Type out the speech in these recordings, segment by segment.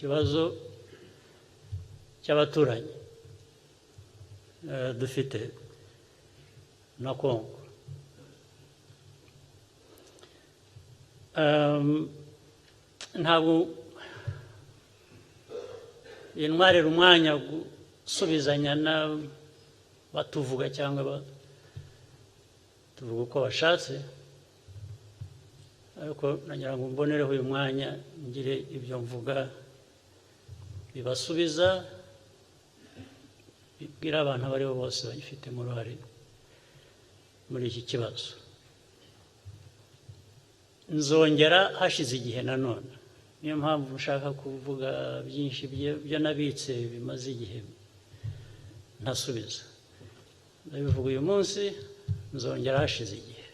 ikibazo cy'abaturanyi dufite na Congo. Ntabwo intwarira umwanya gusubizanya batuvuga cyangwa tuvuga uko bashatse, ariko nagira ngo mbonereho uyu mwanya ngire ibyo mvuga bibasubiza, bibwira abantu abo aribo bose bagifitemo uruhare muri iki kibazo. Nzongera hashize igihe nanone, niyo mpamvu nshaka kuvuga byinshi byo nabitse bimaze igihe ntasubiza. Ndabivuga uyu munsi, nzongera hashize igihe,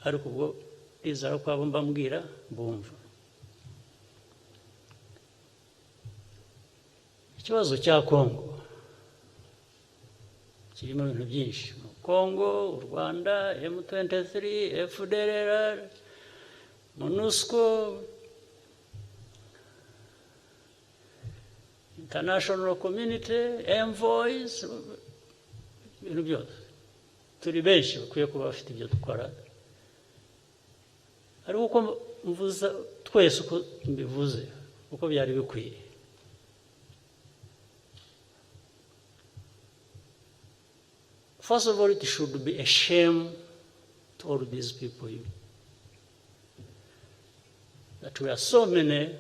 ariko ubwo ndizera ko abo mbabwira bumva. Ikibazo cya Congo kirimo ibintu byinshi. Congo, u Rwanda, M23, FDLR, MONUSCO, international community, envoys, ibintu byose. Turi benshi bakwiye kuba bafite ibyo dukora, ariko uko mvuza twese uko mbivuze uko byari bikwiye. First of all, it should be a shame to all these people that we are so many,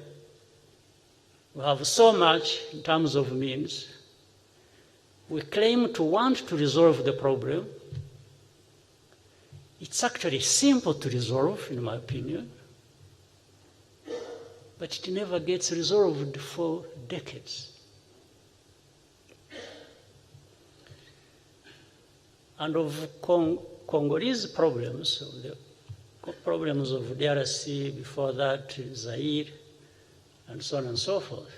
we have so much in terms of means. We claim to want to resolve the problem. It's actually simple to resolve, in my opinion, but it never gets resolved for decades. And of Congolese problems, the problems of DRC, before that, Zaire, and so on and so forth.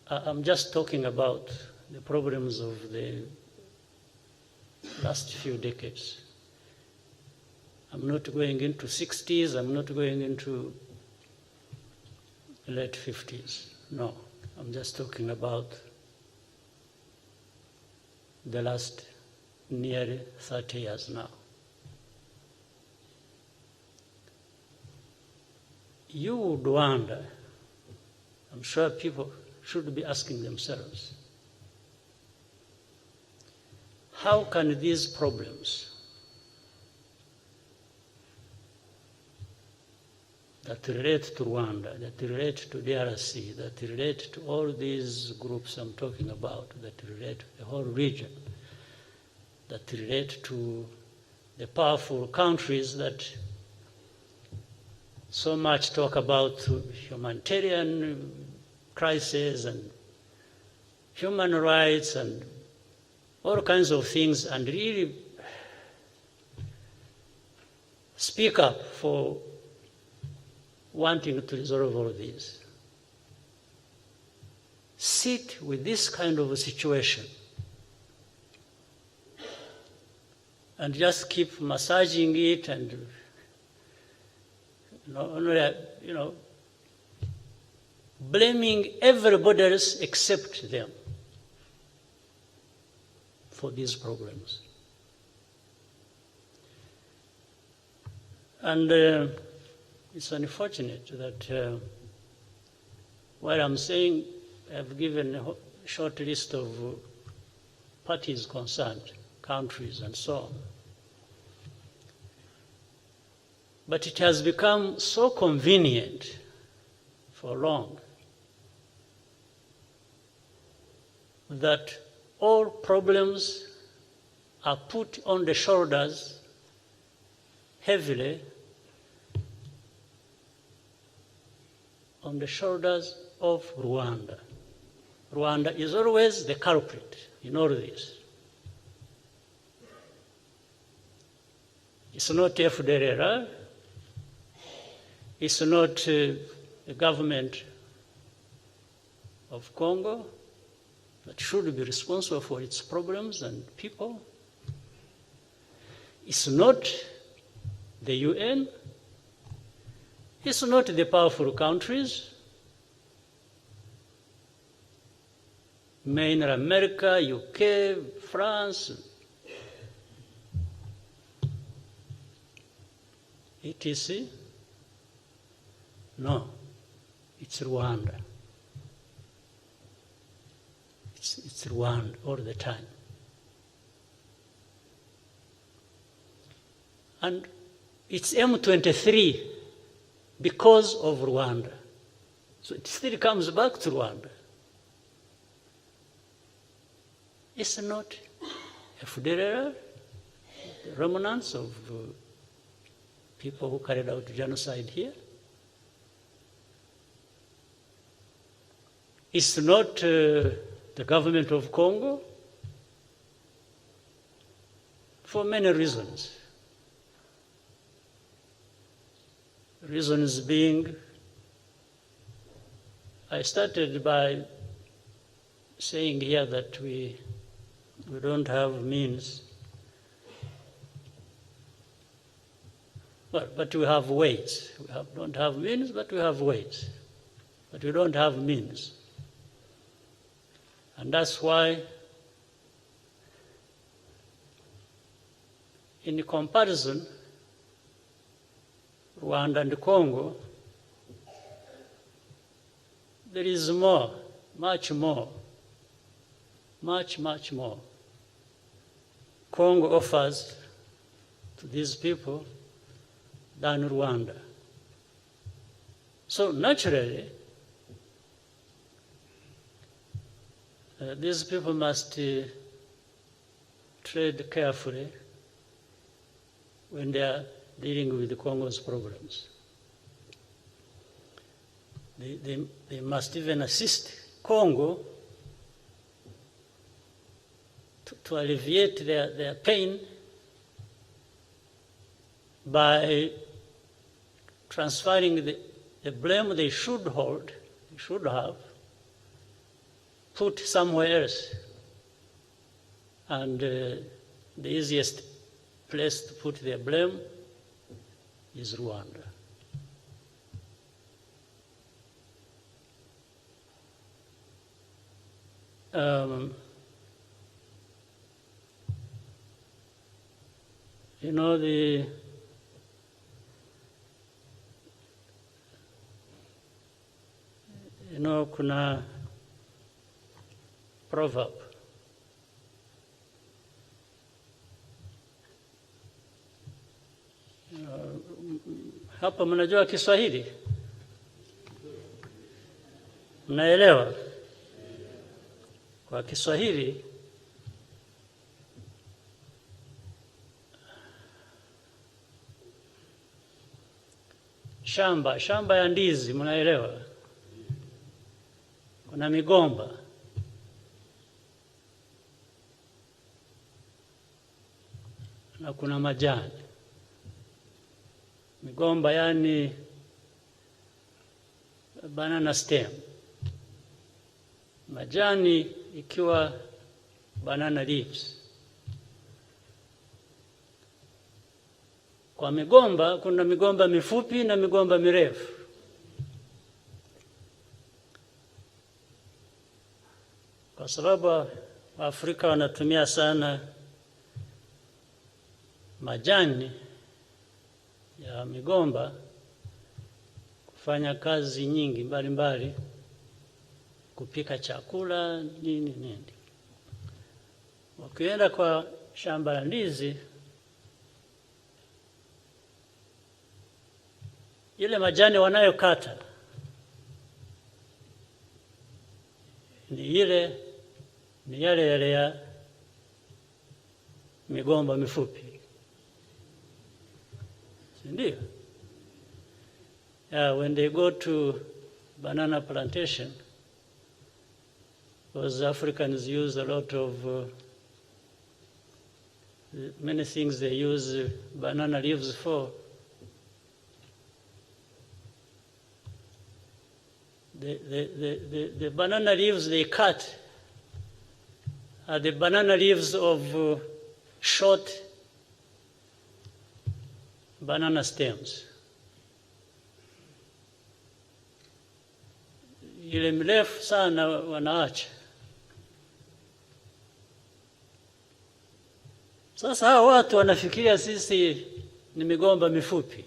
I'm just talking about the problems of the last few decades. I'm not going into 60s, I'm not going into late 50s. No, I'm just talking about the last nearly 30 years now. You would wonder, I'm sure people should be asking themselves, how can these problems that relate to Rwanda, that relate to DRC, that relate to all these groups I'm talking about, that relate to the whole region, that relate to the powerful countries that so much talk about humanitarian crisis and human rights and all kinds of things, and really speak up for wanting to resolve all this. Sit with this kind of a situation and just keep massaging it and blaming everybody else except them for these problems. And it's unfortunate that while I'm saying I've given a short list of parties concerned, countries and so on, but it has become so convenient for long that all problems are put on the shoulders heavily on the shoulders of Rwanda. Rwanda is always the culprit in all this. It's not FDLR, it's not the government of Congo that should be responsible for its problems and people. It's not the UN, It's not the powerful countries, mainland America, UK, France. etc. No, it's Rwanda. It's Rwanda all the time. And it's M23 because of Rwanda. So it still comes back to Rwanda. It's not FDLR, the remnants of people who carried out genocide here. It's not the government of Congo, for many reasons. Reasons being, I started by saying here that we don't have means, but we have ways. We don't have means, but we have ways. But we don't have means. And that's why, in comparison, Rwanda and Congo, there is more, much more, much more. Congo offers to these people than Rwanda. So naturally, these people must tread carefully when they are dealing with the Congo's problems. They must even assist Congo to alleviate their pain by transferring the blame they should have, put somewhere else. And the easiest place to put their blame is Rwanda. You know, kuna proverb. Hapa mnajua Kiswahili? Mnaelewa? Kwa Kiswahili shamba ya ndizi, mnaelewa? Kuna migomba. Na kuna majani. Migomba yani banana stem. Majani ikiwa banana leaves. Kwa migomba kuna migomba mifupi na migomba mirefu. Kwa sababu Waafrika wanatumia sana majani ya migomba kufanya kazi nyingi mbalimbali, kupika chakula nini. Wakienda kwa shamba la ndizi, ile majani wanayokata ni yale ya migomba mifupi. Ndio. Yeah, when they go to banana plantation, those Africans use a lot of many things they use banana leaves for. The banana leaves they cut are the banana leaves of short banana stems. ile mrefu sana wanaacha. Sasa hao watu wanafikiria sisi ni migomba mifupi.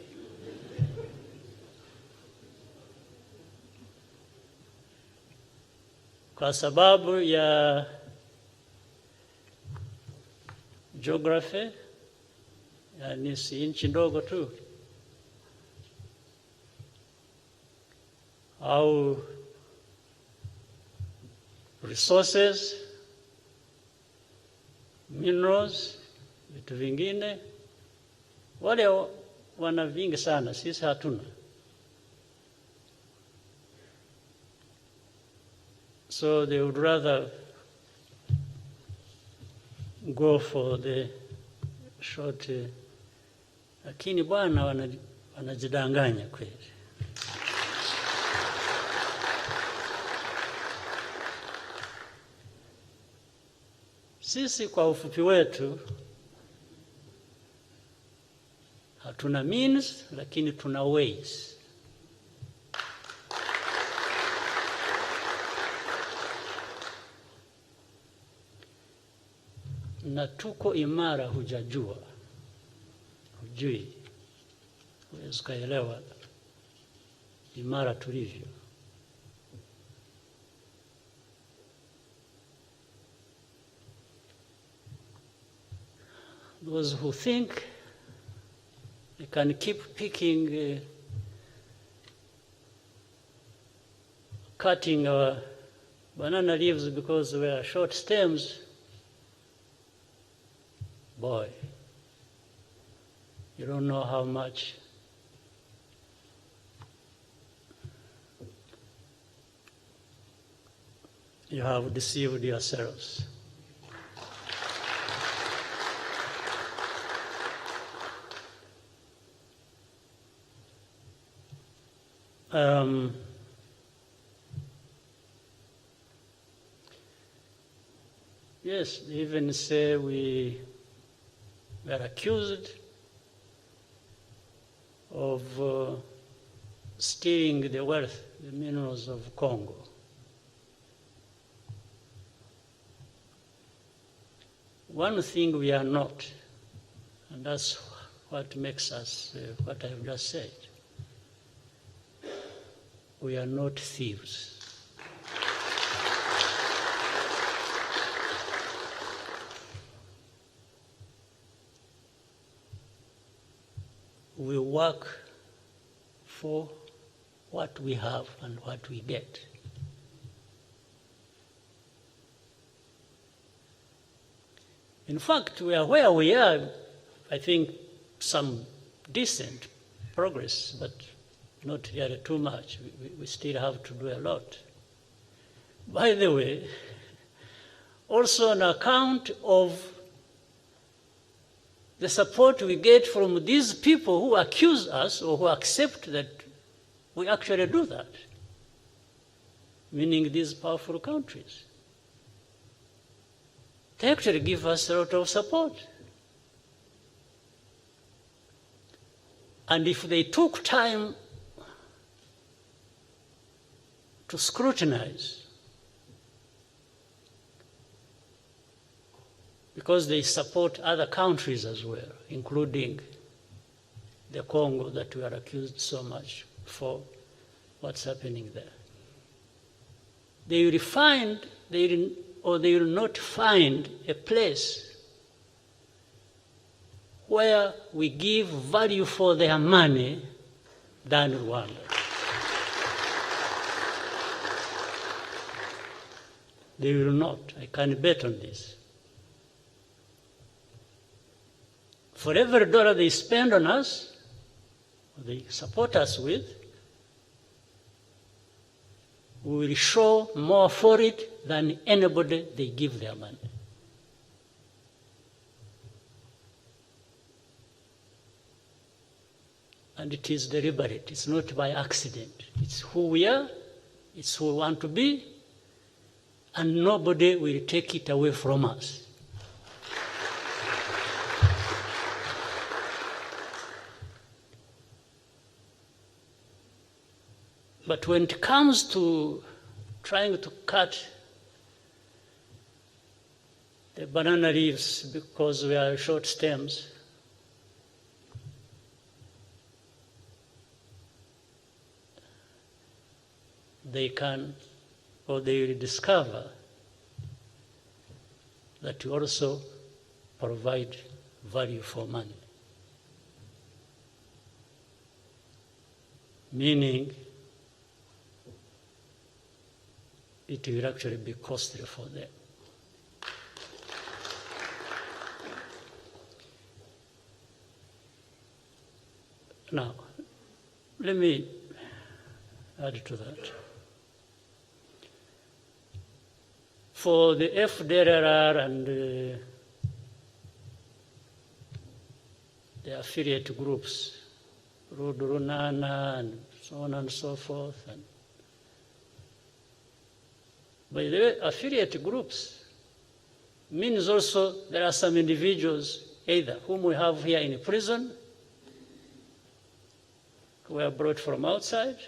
Kwa sababu ya geography, yani si nchi ndogo tu, au resources, minerals, vitu vingine, wale wana vingi sana, sisi hatuna. So they would rather go for the short, lakini bwana wanajidanganya kweli. Sisi kwa ufupi wetu hatuna means, lakini tuna ways. Na tuko imara, hujajua, hujui, huwezi kuelewa imara tulivyo. Those who think they can keep picking, cutting our banana leaves because we are short stems, boy, you don't know how much you have deceived yourselves. Yes, they even say we are accused of stealing the wealth, the minerals of Congo. One thing we are not, and that's what makes us what I have just said. We are not thieves. We work for what we have and what we get. In fact, we are where we are, I think, some decent progress, but not really too much. We still have to do a lot. By the way, also on account of the support we get from these people who accuse us or who accept that we actually do that, meaning these powerful countries. They actually give us a lot of support. And if they took time to scrutinize, because they support other countries as well, including the Congo that we are accused so much for what's happening there. They will find, they will not find a place where we give value for their money than Rwanda. They will not. I can bet on this. For every dollar they spend on us, or they support us with, we will show more for it than anybody they give their money. And it is deliberate. It's not by accident. It's who we are. It's who we want to be. And nobody will take it away from us. But when it comes to trying to cut the banana leaves because we are short stems. They can, or they will discover that you also provide value for money. Meaning, it will actually be costly for them. Now, let me add to that. For the FDLR and the affiliate groups, Rudurunana and so on and so forth. And by the way, affiliate groups means also there are some individuals, either whom we have here in prison, who were brought from outside,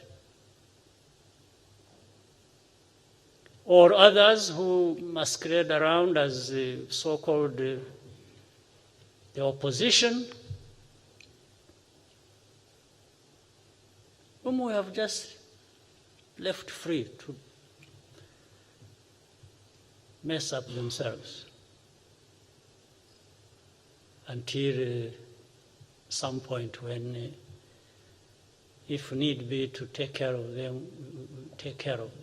or others who masquerade around as so-called the opposition, whom we have just left free to mess up themselves until some point when, if need be, to take care of them, take care of them.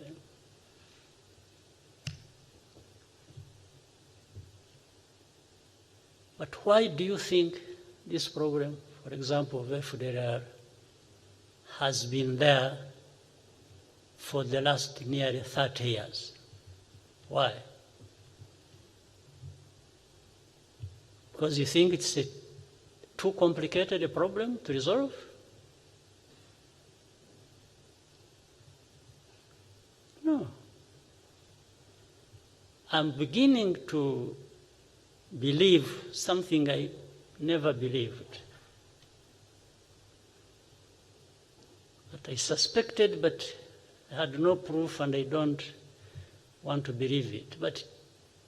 But why do you think this program, for example, of FDLR, has been there for the last nearly 30 years? Why? Because you think it's a too complicated a problem to resolve? No. I'm beginning to believe something I never believed. That I suspected, but I had no proof and I don't want to believe it. But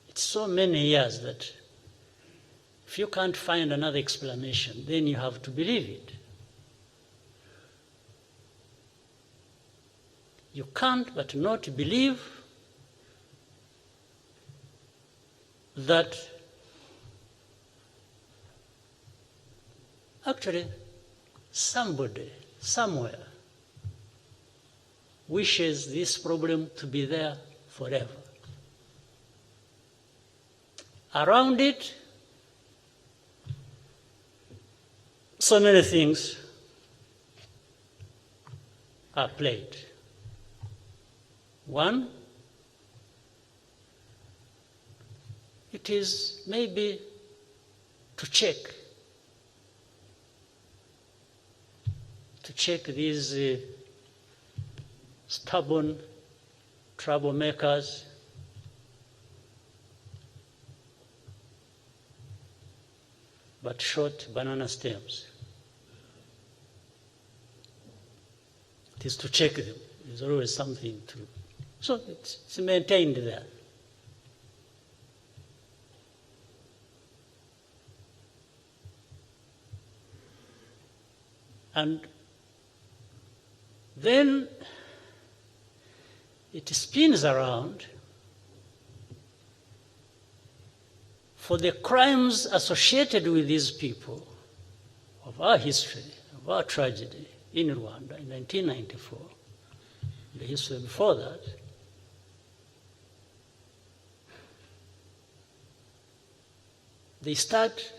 it's so many years that if you can't find another explanation, then you have to believe it. You can't but not believe that actually somebody, somewhere, wishes this problem to be there forever. Around it, so many things are played. One, it is maybe to check these stubborn troublemakers, but short banana stems. It is to check them. There's always something to. So it's maintained there. And then it spins around for the crimes associated with these people of our history, of our tragedy in Rwanda in 1994, the history before that. They start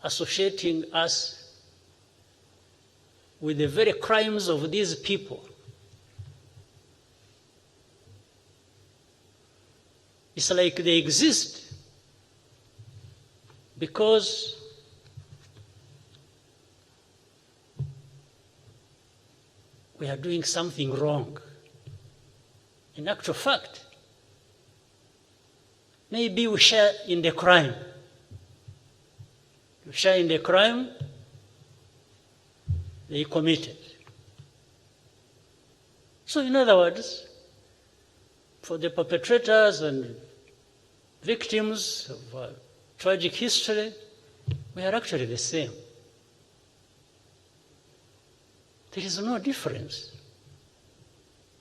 associating us with the very crimes of these people. It's like they exist because we are doing something wrong. In actual fact, maybe we share in the crime. We share in the crime they committed. So in other words, for the perpetrators and victims of tragic history, we are actually the same. There is no difference.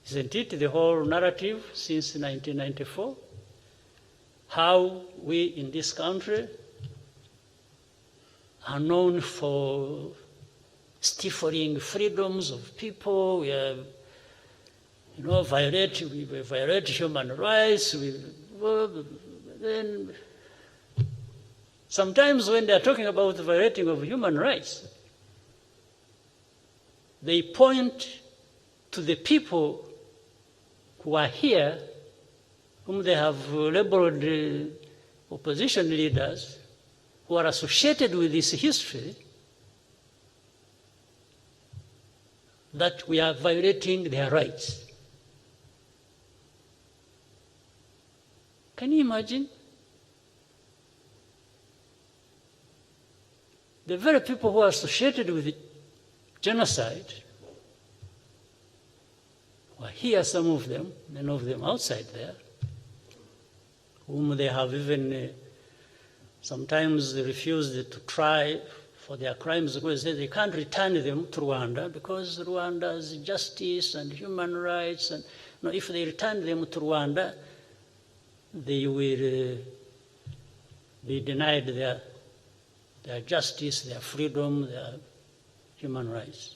Isn't it the whole narrative since 1994? How we in this country are known for stifling freedoms of people. We are, we violate human rights. Then sometimes when they are talking about the violating of human rights, they point to the people who are here, whom they have labeled opposition leaders, who are associated with this history, that we are violating their rights. Can you imagine? The very people who are associated with genocide, well, here some of them, many of them outside there, whom they have even sometimes refused to try for their crimes because they can't return them to Rwanda because Rwanda's justice and human rights, and if they return them to Rwanda, they will be denied their justice, their freedom, their human rights.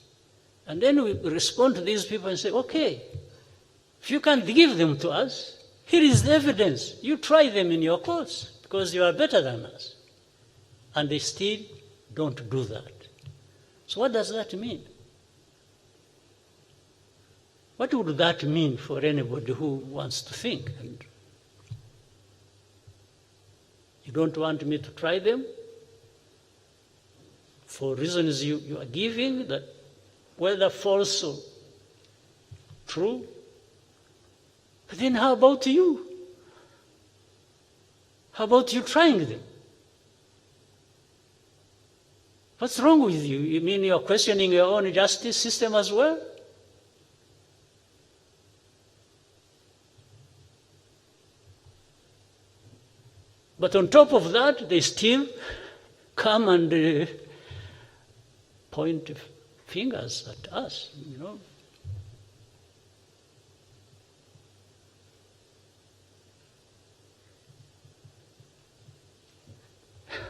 And then we respond to these people and say, okay, if you can't give them to us, here is the evidence. You try them in your courts because you are better than us. And they still don't do that. So what does that mean? What would that mean for anybody who wants to think? And you don't want me to try them for reasons you are giving, that whether false or true. But then how about you? How about you trying them? What's wrong with you? You mean you're questioning your own justice system as well? But on top of that, they still come and point fingers at us,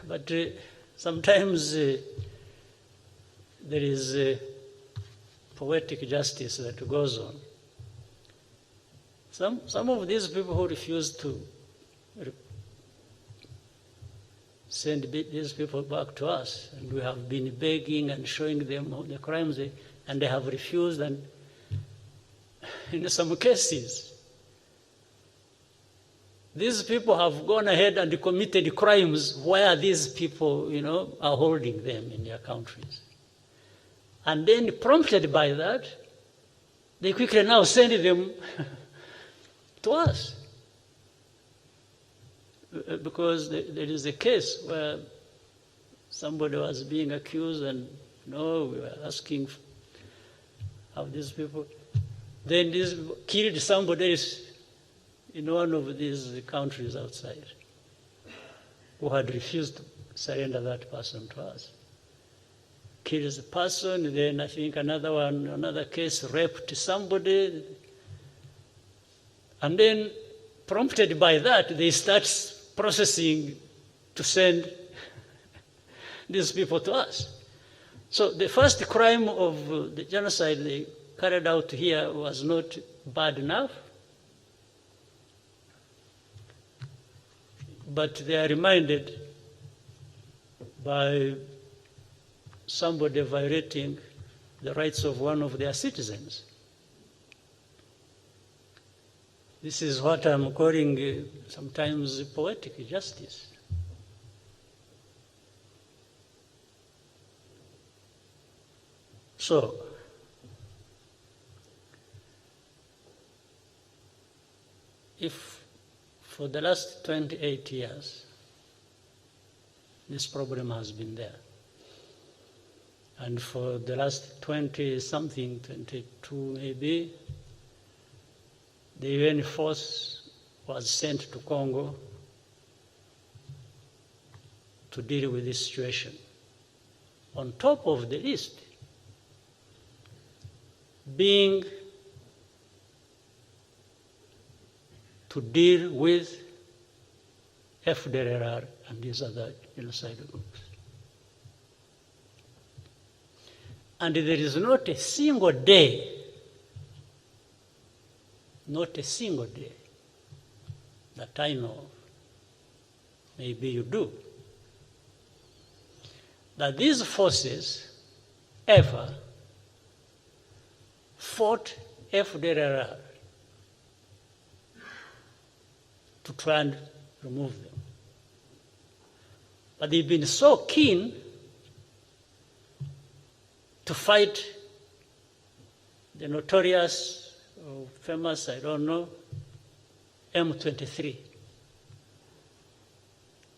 But sometimes there is poetic justice that goes on. Some of these people who refuse to send these people back to us, and we have been begging and showing them the crimes, and they have refused, and in some cases, these people have gone ahead and committed crimes where these people, are holding them in their countries. And then prompted by that, they quickly now send them to us. Because there is a case where somebody was being accused and, we were asking how these people, then this killed somebody else in one of these countries outside who had refused to surrender that person to us. Kills a person, then I think another case raped somebody, and then prompted by that, they start processing to send these people to us. So the first crime of the genocide they carried out here was not bad enough, but they are reminded by somebody violating the rights of one of their citizens. This is what I'm calling sometimes poetic justice. So, if for the last 28 years, this problem has been there, and for the last 20-something, 22 maybe, the UN force was sent to Congo to deal with this situation. On top of the list being to deal with FDLR and these other genocide groups. And there is not a single day, not a single day that I know of, maybe you do, that these forces ever fought FDLR to try and remove them. But they've been so keen to fight the notorious or famous, I don't know, M23.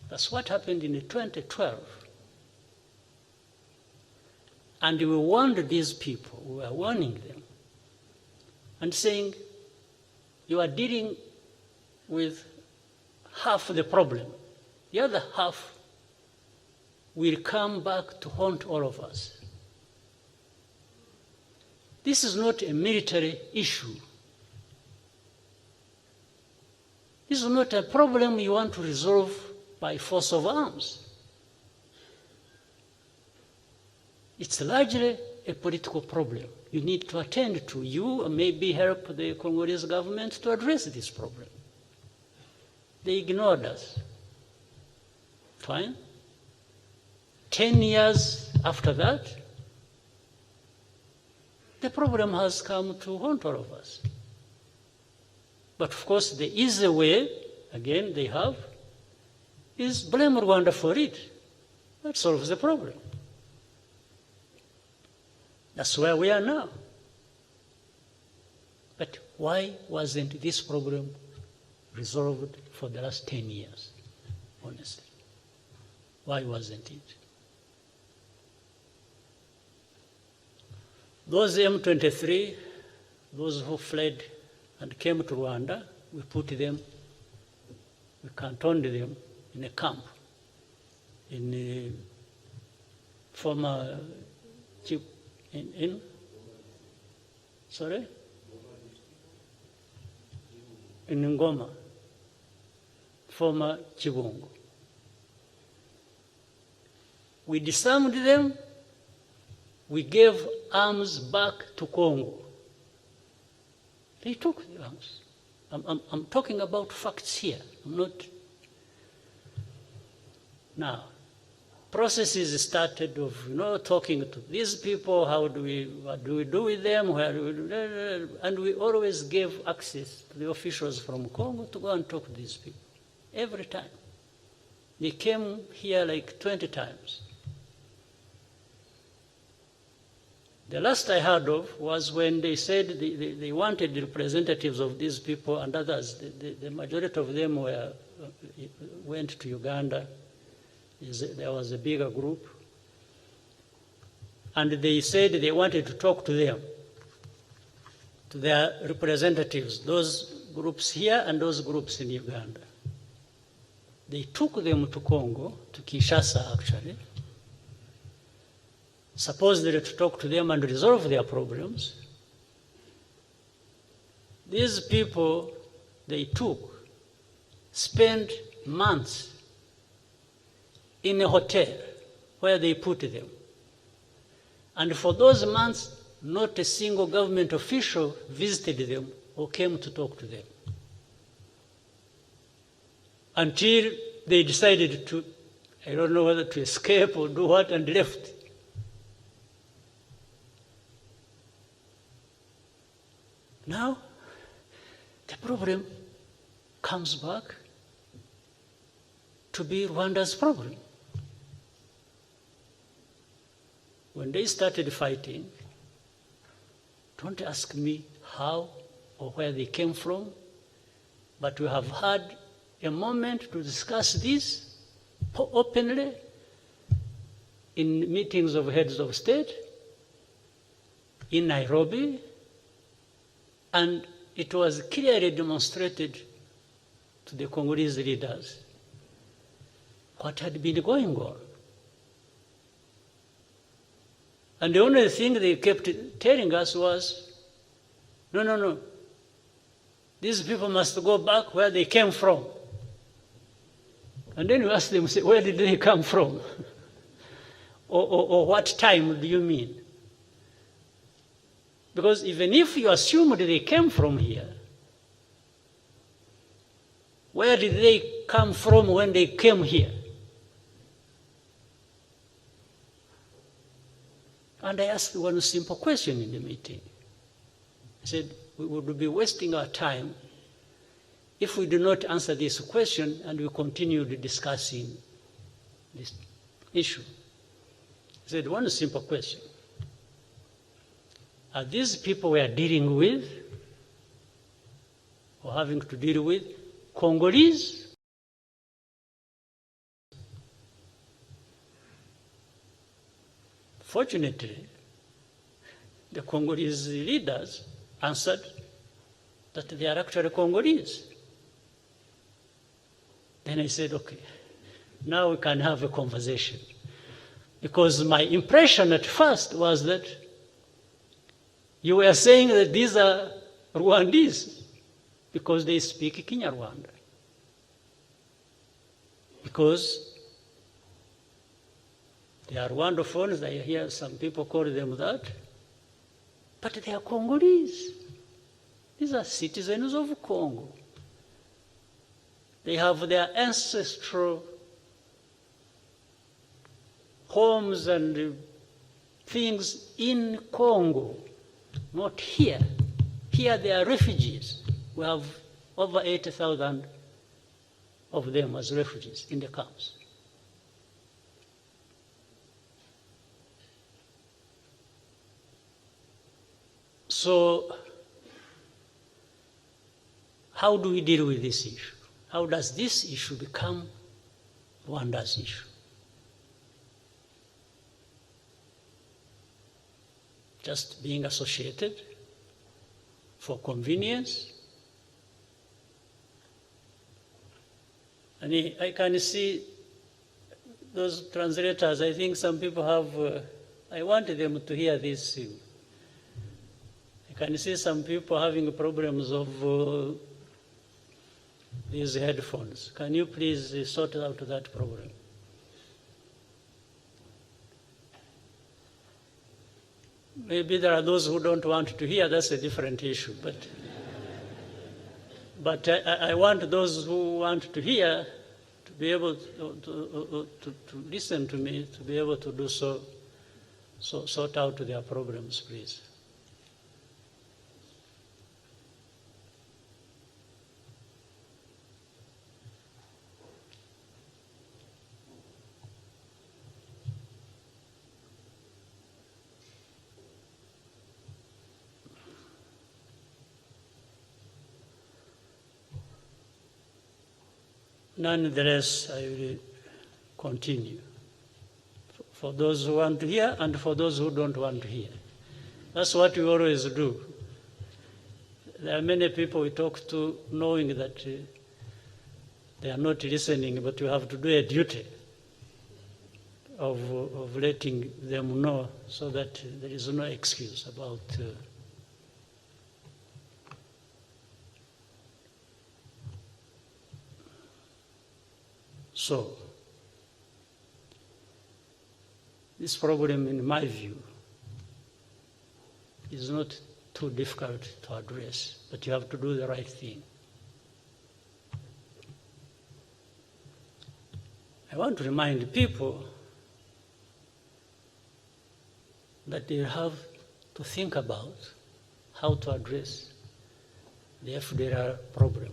That's what happened in 2012. And we warned these people, we were warning them, and saying, you are dealing with half the problem. The other half will come back to haunt all of us. This is not a military issue. This is not a problem you want to resolve by force of arms. It's largely a political problem you need to attend to. You maybe help the Congolese government to address this problem. They ignored us. Fine. 10 years after that, the problem has come to haunt all of us. But of course, the easy way, again, they have, is blame Rwanda for it. That solves the problem. That's where we are now. But why wasn't this problem resolved for the last 10 years, honestly? Why wasn't it? Those M23, those who fled and came to Rwanda, we put them, we cantoned them in a camp in a former sorry? In Ngoma, former Chibungo. We disarmed them, we gave arms back to Congo. They took the arms. I'm talking about facts here. I'm not. Now, processes started of talking to these people. What do we do with them? Where do we do, and we always gave access to the officials from Congo to go and talk to these people every time. They came here like 20 times. The last I heard of was when they said they wanted representatives of these people and others. The majority of them went to Uganda. There was a bigger group. And they said they wanted to talk to them, to their representatives, those groups here and those groups in Uganda. They took them to Congo, to Kinshasa actually, supposedly to talk to them and resolve their problems. These people they took spent months in a hotel where they put them. And for those months, not a single government official visited them or came to talk to them. Until they decided to, I don't know whether to escape or do what, and left. Now, the problem comes back to be Rwanda's problem. When they started fighting, don't ask me how or where they came from, but we have had a moment to discuss this openly in meetings of heads of state in Nairobi, and it was clearly demonstrated to the Congolese leaders what had been going on. And the only thing they kept telling us was, no, no, no, these people must go back where they came from. And then you ask them, say, where did they come from? or what time do you mean? Because even if you assumed they came from here, where did they come from when they came here? And I asked one simple question in the meeting. I said, we would be wasting our time if we do not answer this question and we continue discussing this issue. I said, one simple question. Are these people we are dealing with or having to deal with Congolese? Fortunately, the Congolese leaders answered that they are actually Congolese. Then I said, okay, now we can have a conversation. Because my impression at first was that you were saying that these are Rwandese because they speak Kinyarwanda. Because they are Rwandophones, I hear some people call them that, but they are Congolese. These are citizens of Congo. They have their ancestral homes and things in Congo, not here. Here they are refugees. We have over 80,000 of them as refugees in the camps. So, how do we deal with this issue? How does this issue become Rwanda's issue? Just being associated for convenience? And I can see those translators, I think some people have, I wanted them to hear this. I can see some people having problems of these headphones. Can you please sort out that problem? Maybe there are those who don't want to hear, that's a different issue. But I want those who want to hear to be able to listen to me, to be able to do so sort out their problems, please. Nonetheless, I will continue. For those who want to hear and for those who don't want to hear. That's what we always do. There are many people we talk to knowing that they are not listening, but we have to do a duty of letting them know so that there is no excuse about So, this problem, in my view, is not too difficult to address, but you have to do the right thing. I want to remind people that they have to think about how to address the FDLR problem.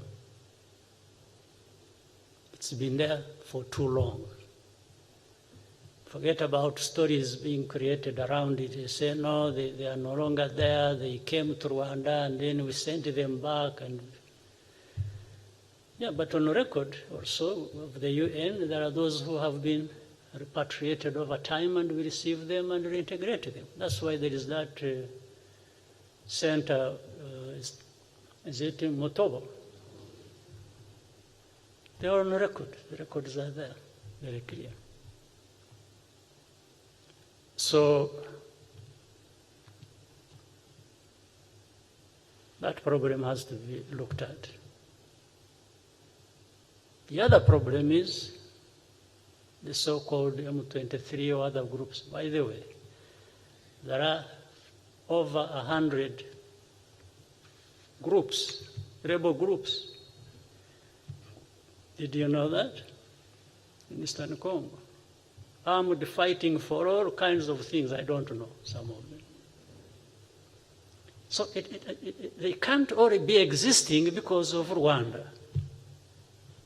It's been there for too long. Forget about stories being created around it. They say, no, they are no longer there. They came to Rwanda and then we sent them back. And yeah, but on record also of the UN, there are those who have been repatriated over time and we receive them and reintegrate them. That's why there is that center Is it in Motobo? They are on record. The records are there, very clear. So that problem has to be looked at. The other problem is the so-called M23 or other groups. By the way, there are over 100 groups, rebel groups. Did you know that? In Eastern Congo. Armed fighting for all kinds of things, I don't know, some of them. So they can't all be existing because of Rwanda.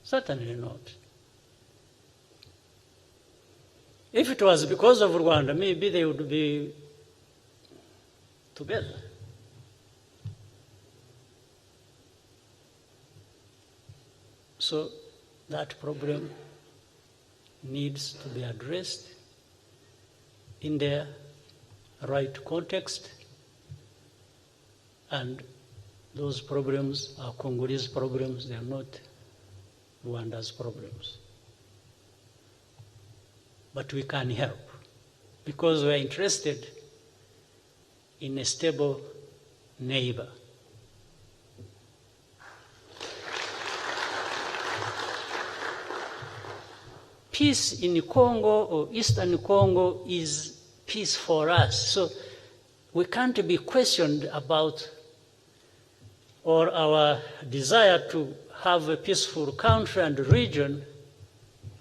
Certainly not. If it was because of Rwanda, maybe they would be together. So that problem needs to be addressed in their right context, and those problems are Congolese problems, they are not Rwanda's problems. But we can help because we are interested in a stable neighbor. Peace in Congo or Eastern Congo is peace for us. So we can't be questioned about, or our desire to have a peaceful country and region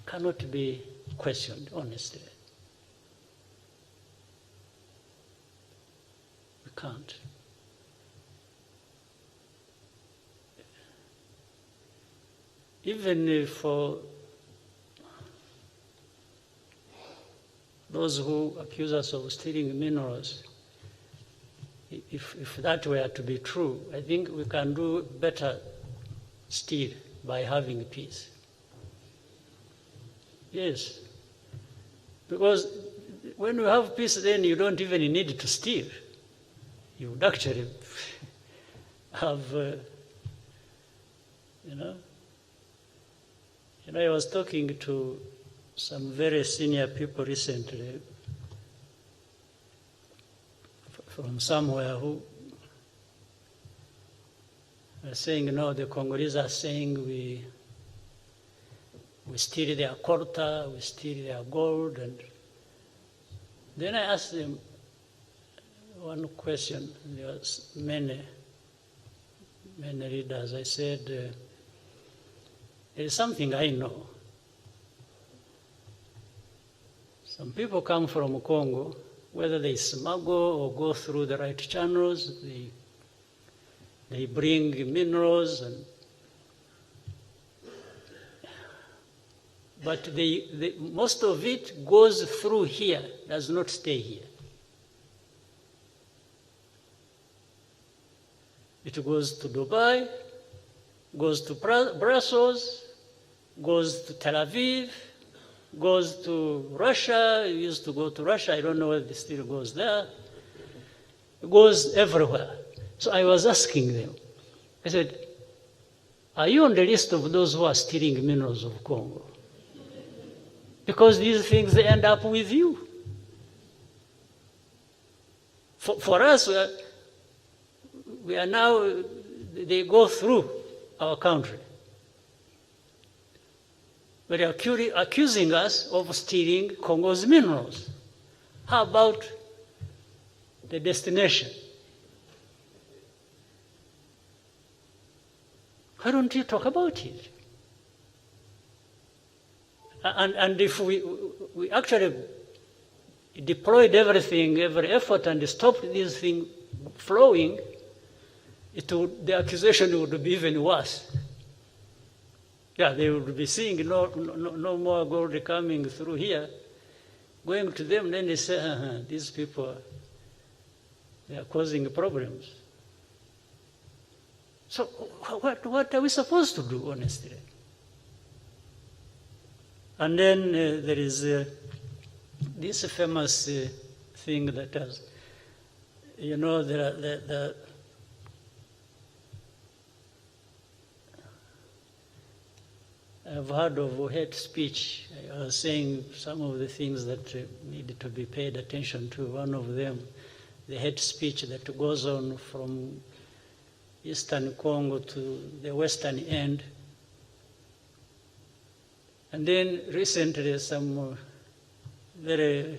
cannot be questioned, honestly. We can't. Even for those who accuse us of stealing minerals, if that were to be true, I think we can do better still by having peace. Yes. Because when you have peace, then you don't even need to steal. You would actually have, I was talking to some very senior people recently from somewhere who are saying, the Congolese are saying we steal their colta, we steal their gold. And then I asked them one question. There was many leaders. I said, there is something I know. Some people come from Congo, whether they smuggle or go through the right channels, they bring minerals, but most of it goes through here, does not stay here. It goes to Dubai, goes to Brussels, goes to Tel Aviv, goes to Russia. It used to go to Russia. I don't know whether it still goes there. It goes everywhere. So I was asking them, I said, are you on the list of those who are stealing minerals of Congo? Because these things, they end up with you. For us, we are now, they go through our country. But they are accusing us of stealing Congo's minerals. How about the destination? Why don't you talk about it? And if we actually deployed everything, every effort, and stopped this thing flowing, the accusation would be even worse. Yeah, they would be seeing no more gold coming through here. Going to them, then they say, these people, they are causing problems. So what are we supposed to do, honestly? And then there is this famous thing that has, I've heard of hate speech. I was saying some of the things that need to be paid attention to. One of them, the hate speech that goes on from eastern Congo to the western end. And then recently some very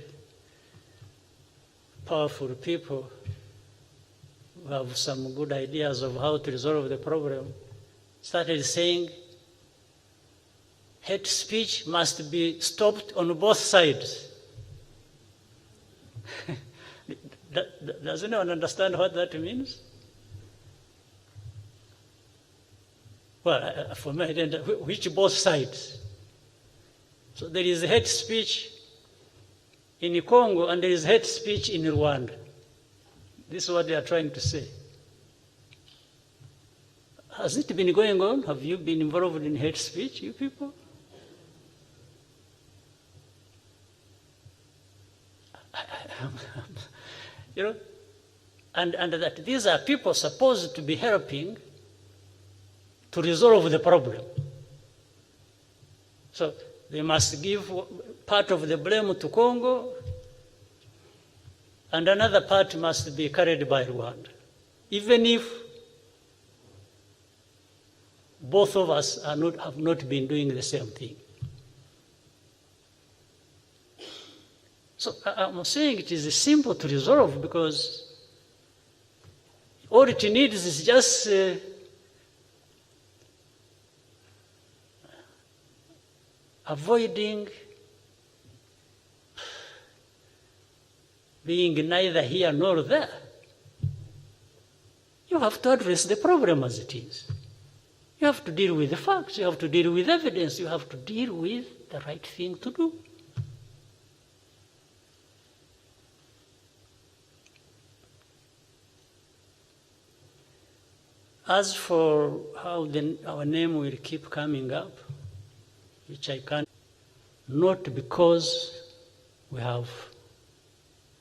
powerful people who have some good ideas of how to resolve the problem started saying hate speech must be stopped on both sides. Does anyone understand what that means? Well, for me, I didn't, which both sides? So there is hate speech in Congo and there is hate speech in Rwanda. This is what they are trying to say. Has it been going on? Have you been involved in hate speech, you people? You know, and that these are people supposed to be helping to resolve the problem. So they must give part of the blame to Congo, and another part must be carried by Rwanda, even if both of us have not been doing the same thing. So I'm saying it is simple to resolve because all it needs is just avoiding being neither here nor there. You have to address the problem as it is. You have to deal with the facts. You have to deal with evidence. You have to deal with the right thing to do. As for how our name will keep coming up, which I can't, not because we have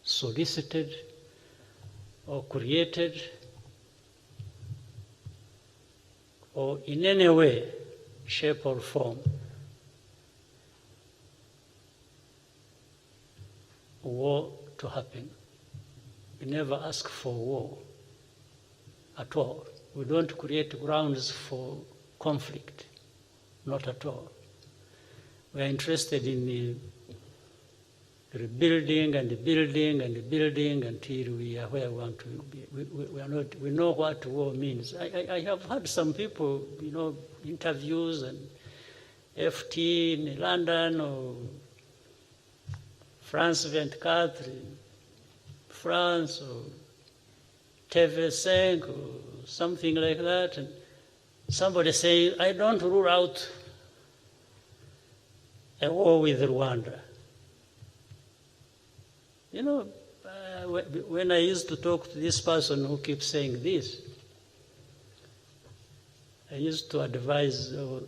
solicited or created or in any way, shape or form, war to happen. We never ask for war at all. We don't create grounds for conflict, not at all. We are interested in rebuilding and building and building until we are where we want to be. We know what war means. I have had some people, interviews and FT in London or France 24, France or TV5 or something like that, and somebody saying, I don't rule out a war with Rwanda. When I used to talk to this person who keeps saying this, I used to advise or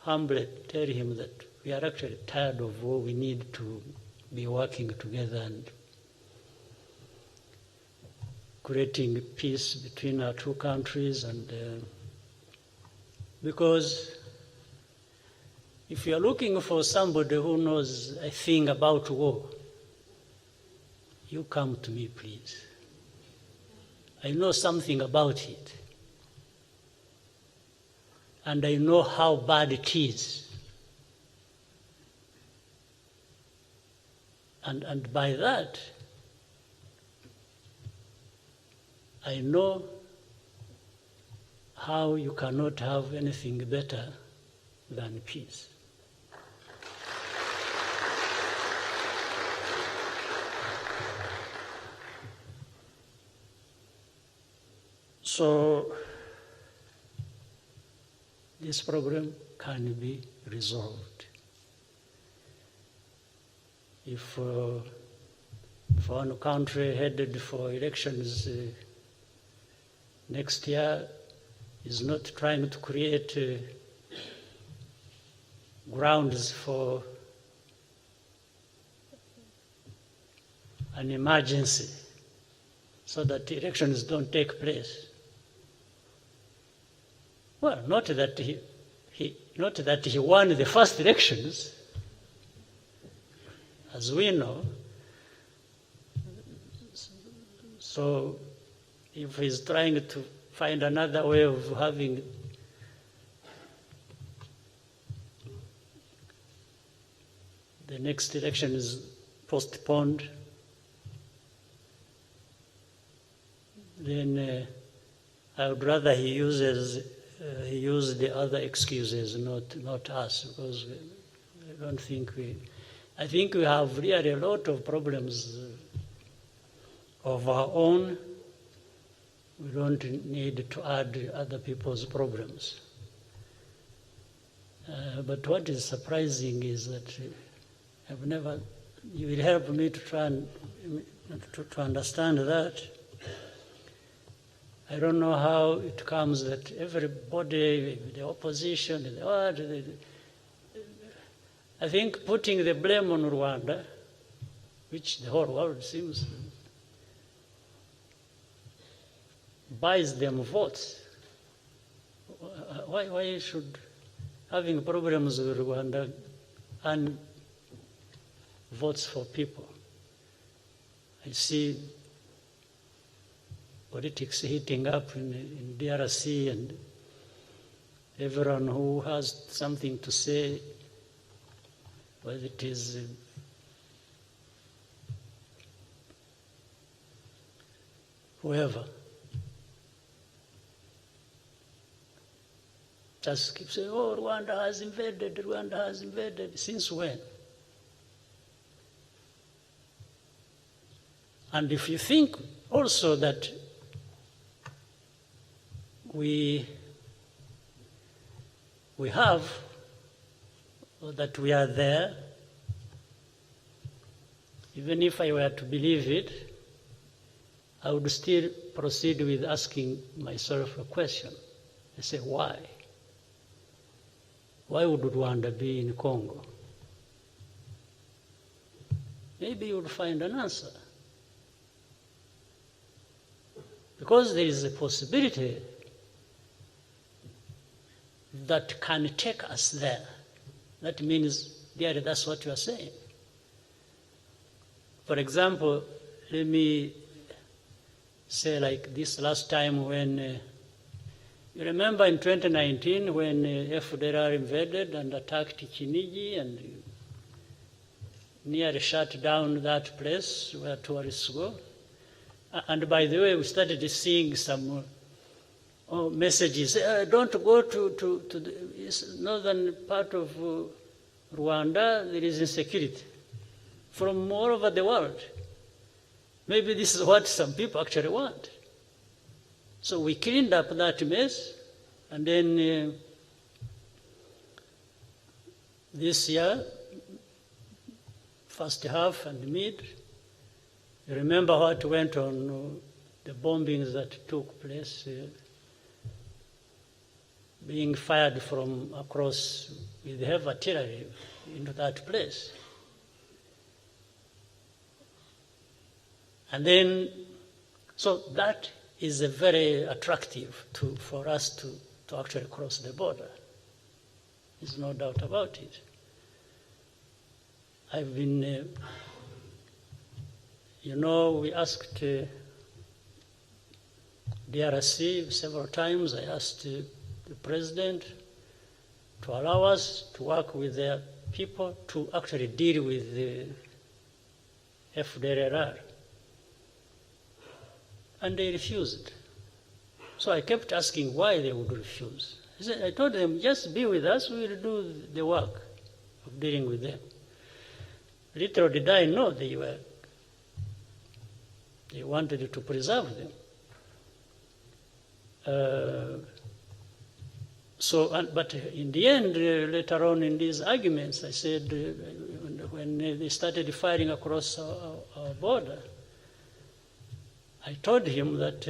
humbly tell him that we are actually tired of war. We need to be working together and creating peace between our two countries, and because if you are looking for somebody who knows a thing about war, you come to me, please. I know something about it, and I know how bad it is. And by that, I know how you cannot have anything better than peace. So this problem can be resolved. If one country headed for elections next year is not trying to create grounds for an emergency so that elections don't take place. Well, not that he not that he won the first elections, as we know. So if he's trying to find another way of having the next election is postponed, then I would rather he use the other excuses, not us, because I don't think I think we have really a lot of problems of our own. We don't need to add other people's problems. But what is surprising is that you will help me to try and to understand that. I don't know how it comes that everybody, the opposition, I think putting the blame on Rwanda, which the whole world seems buys them votes. Why should having problems with Rwanda and votes for people? I see politics heating up in DRC, and everyone who has something to say, whether it is whoever, just keep saying, oh, Rwanda has invaded, Rwanda has invaded. Since when? And if you think also that we have, or that we are there, even if I were to believe it, I would still proceed with asking myself a question. I say, why? Why would Rwanda be in Congo? Maybe you would find an answer. Because there is a possibility that can take us there. That means, really, that's what you are saying. For example, let me say like this last time when, you remember in 2019 when FDLR invaded and attacked Kinigi and nearly shut down that place where tourists go. And by the way, we started seeing some messages. Don't go to the northern part of Rwanda. There is insecurity from all over the world. Maybe this is what some people actually want. So we cleaned up that mess, and then this year, first half and mid, you remember what went on, the bombings that took place, being fired from across with heavy artillery into that place. And then, so that is a very attractive for us to actually cross the border. There's no doubt about it. I've been, we asked DRC several times. I asked the president to allow us to work with their people to actually deal with the FDLR. And they refused. So I kept asking why they would refuse. I told them, just be with us, we will do the work of dealing with them. Little did I know they wanted to preserve them. But in the end, later on in these arguments, I said, when they started firing across our border, I told him that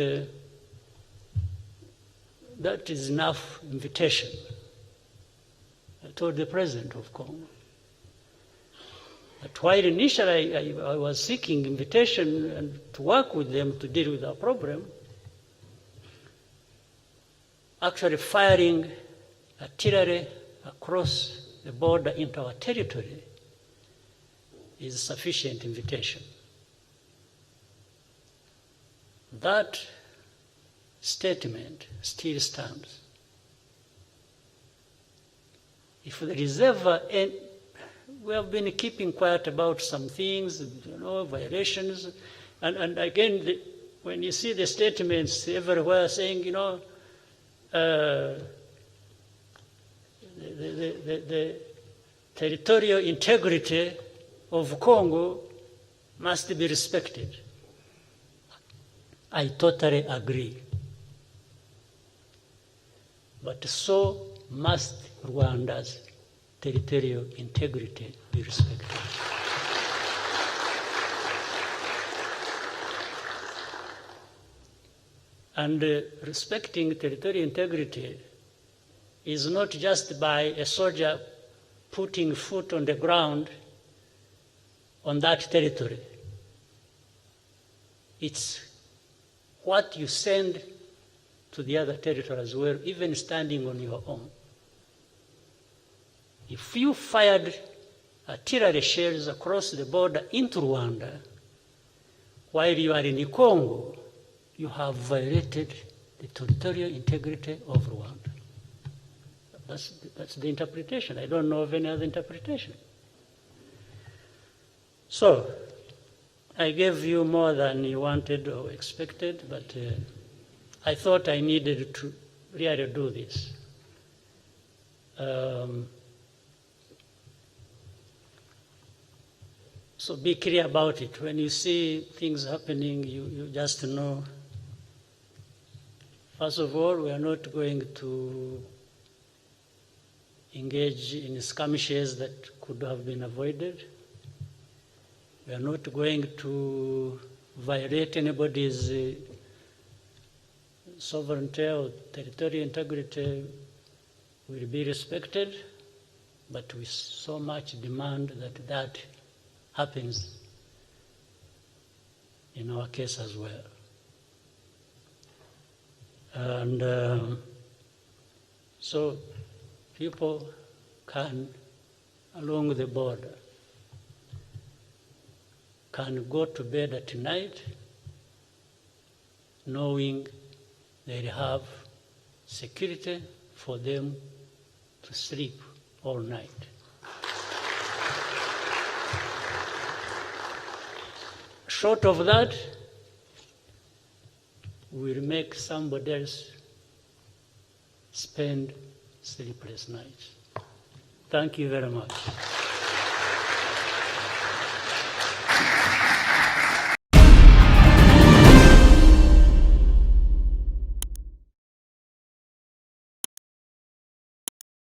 that is enough invitation. I told the president of Congo that while initially I was seeking invitation and to work with them to deal with our problem, actually firing artillery across the border into our territory is sufficient invitation. That statement still stands. If there is ever, and we have been keeping quiet about some things, violations, and again, when you see the statements everywhere saying, the territorial integrity of Congo must be respected. I totally agree. But so must Rwanda's territorial integrity be respected. And respecting territorial integrity is not just by a soldier putting foot on the ground on that territory. It's what you send to the other territory as well, even standing on your own. If you fired artillery shells across the border into Rwanda while you are in Congo, you have violated the territorial integrity of Rwanda. That's the interpretation. I don't know of any other interpretation. So, I gave you more than you wanted or expected, but I thought I needed to really do this. So be clear about it. When you see things happening, you just know. First of all, we are not going to engage in skirmishes that could have been avoided. We are not going to violate anybody's sovereignty or territorial integrity. Will be respected, but we so much demand that that happens in our case as well. And so people can, along the border, can go to bed at night knowing they have security for them to sleep all night. Short of that, will make somebody else spend sleepless nights. Thank you very much.